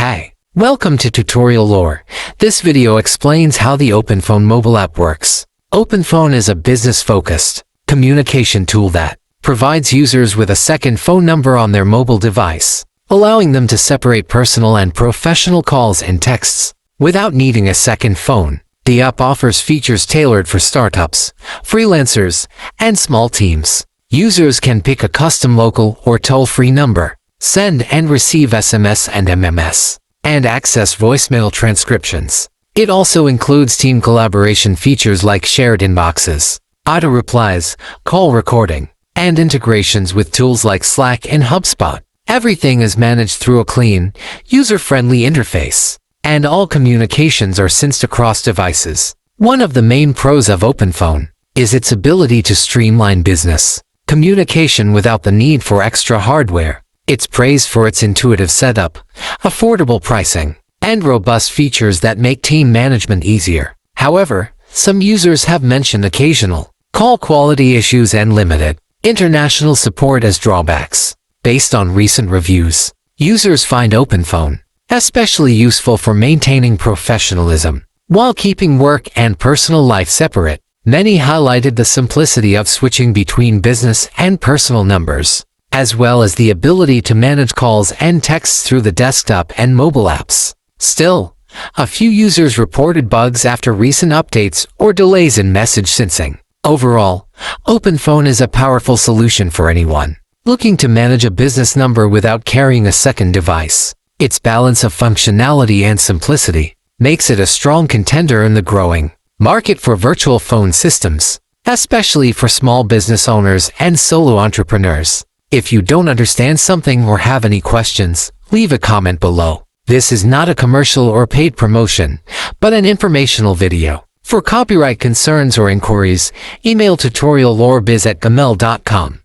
Hi, welcome to Tutorial Lore. This video explains how the Openphone mobile app works. Openphone is a business-focused communication tool that provides users with a second phone number on their mobile device, allowing them to separate personal and professional calls and texts without needing a second phone. The app offers features tailored for startups, freelancers, and small teams. Users can pick a custom local or toll-free number, send and receive SMS and MMS, and access voicemail transcriptions. It also includes team collaboration features like shared inboxes, auto replies, call recording, and integrations with tools like Slack and HubSpot. Everything is managed through a clean, user-friendly interface, and all communications are synced across devices. One of the main pros of Openphone is its ability to streamline business communication without the need for extra hardware. It's praised for its intuitive setup, affordable pricing, and robust features that make team management easier. However, some users have mentioned occasional call quality issues and limited international support as drawbacks. Based on recent reviews, users find Openphone especially useful for maintaining professionalism while keeping work and personal life separate. Many highlighted the simplicity of switching between business and personal numbers, as well as the ability to manage calls and texts through the desktop and mobile apps. Still, a few users reported bugs after recent updates or delays in message syncing. Overall, Openphone is a powerful solution for anyone looking to manage a business number without carrying a second device. Its balance of functionality and simplicity makes it a strong contender in the growing market for virtual phone systems, especially for small business owners and solo entrepreneurs. If you don't understand something or have any questions, leave a comment below. This is not a commercial or paid promotion, but an informational video. For copyright concerns or inquiries, email tutoriallorebiz@gmail.com.